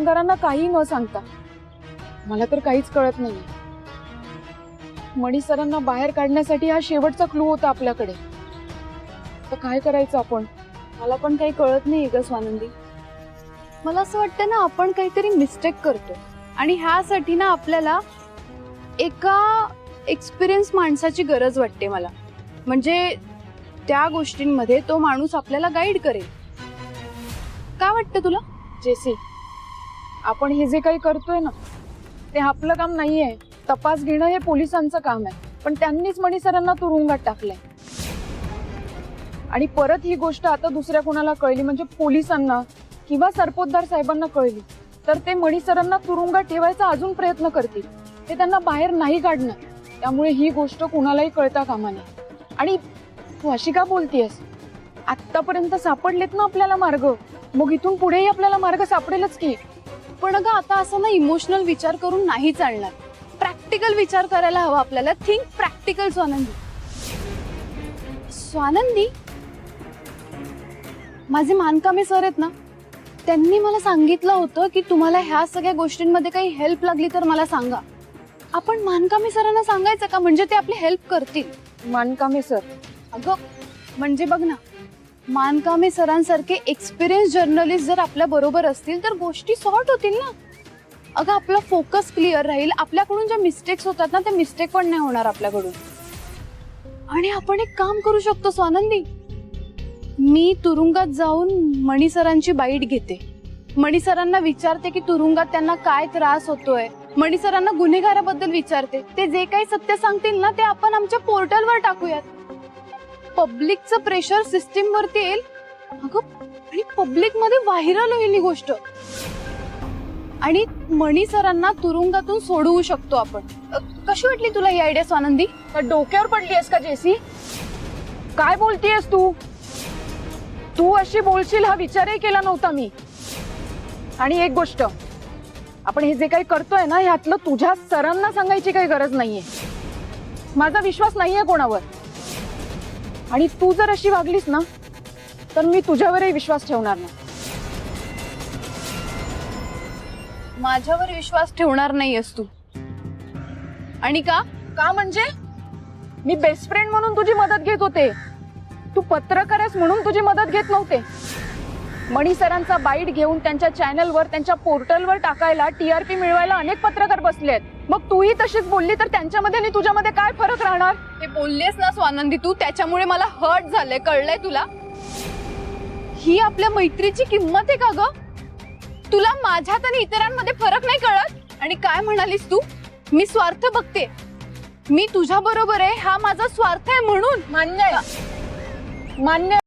कामगारांना काही न सांगता मला तर काहीच कळत नाही। मणी सरांना बाहेर काढण्यासाठी हा शेवटचा क्लू होता आपल्याकडे। तर काय करायचं आपण? मला पण काही कळत नाही ग स्वानंदी। मला असं वाटतं ना आपण काहीतरी मिस्टेक करतो आणि ह्यासाठी ना आपल्याला एका एक्सपिरियन्स माणसाची गरज वाटते मला। म्हणजे त्या गोष्टींमध्ये तो माणूस आपल्याला गाईड करेल। काय वाटतं तुला? जेसी, आपण हे जे काही करतोय ना ते आपलं काम नाहीये। तपास घेणं हे पोलिसांचं काम आहे, पण त्यांनीच मणी सरांना तुरुंगात टाकलंय। आणि परत ही गोष्ट आता दुसऱ्या कोणाला कळली म्हणजे पोलिसांना किंवा सरपोतदार साहेबांना कळली तर ते मणी सरांना तुरुंगात ठेवायचा अजून प्रयत्न करतील। ते त्यांना बाहेर नाही काढणार। त्यामुळे ही गोष्ट कुणालाही कळता कामा नये। आणि तू अशी का बोलतेयस? आतापर्यंत सापडलेत ना आपल्याला मार्ग, मग इथून पुढेही आपल्याला मार्ग सापडेलच की। पण अगं आता असं ना इमोशनल विचार करून नाही चालणार। प्रॅक्टिकल विचार करायला हवा आपल्याला। Think practical Swanandi. स्वानंदी, माझे मानकामे सर आहेत ना, त्यांनी मला सांगितलं होतं की तुम्हाला ह्या सगळ्या गोष्टींमध्ये काही हेल्प लागली तर मला सांगा। आपण मानकामे सरांना सांगायचं का? म्हणजे ते आपली हेल्प करतील। मानकामे सर? अगं म्हणजे बघ ना, मानकामे सरांसारखे एक्सपिरियन्स जर्नलिस्ट जर आपल्या बरोबर असतील तर गोष्टी सॉर्ट होतील ना। अगं आपला फोकस क्लिअर राहील। आपल्याकडून ज्या मिस्टेक्स होतात ना त्या मिस्टेक पण नाही होणार आपल्याकडून। आणि आपण एक काम करू शकतो स्वानंदी, मी तुरुंगात जाऊन मणी सरांची बाईट घेते। मणी सरांना विचारते की तुरुंगात त्यांना काय त्रास होतोय। मणी सरांना गुन्हेगाराबद्दल विचारते। ते जे काही सत्य सांगतील ना ते आपण आमच्या पोर्टलवर टाकूयात। पब्लिकचं प्रेशर सिस्टीम वरती येईल अगं, आणि पब्लिक मध्ये व्हायरल होईल ही गोष्ट। आणि मणी सरांना तुरुंगातून सोडवू शकतो आपण। कशी वाटली तुला ही आयडिया स्वानंदी? का डोक्यावर पडलीयस का जेसी? काय बोलतेयस तू? तू अशी बोलशील हा विचारही केला नव्हता मी। आणि एक गोष्ट, आपण हे जे काही करतोय ना ह्यातलं तुझ्या सरांना सांगायची काही गरज नाहीये। माझा विश्वास नाहीये कोणावर। आणि तू जर अशी वागलीस ना तर मी तुझ्यावरही विश्वास ठेवणार नाही। माझ्यावर विश्वास ठेवणार नाहीयेस तू? आणि का? का म्हणजे मी बेस्ट फ्रेंड म्हणून तुझी मदत घेत होते। तू पत्रकार आहेस म्हणून तुझी मदत घेत नव्हते। मणी सरांचा बाईट घेऊन त्यांच्या चॅनलवर त्यांच्या पोर्टलवर टाकायला टीआरपी मिळवायला अनेक पत्रकार बसलेत। मग तूही तशीच बोलली तर त्यांच्यामध्ये आणि तुझ्यामध्ये काय फरक राहणार? हे बोललेस ना स्वानंदी तू, त्याच्यामुळे मला हर्ट झालंय। कळलंय तुला? ही आपल्या मैत्रीची किंमत आहे का ग? तुला माझ्यात आणि इतरांमध्ये फरक नाही कळत? आणि काय म्हणालीस तू? मी स्वार्थ बघते। मी तुझ्या बरोबर आहे हा माझा स्वार्थ आहे म्हणून? मान्य आहे, मान्य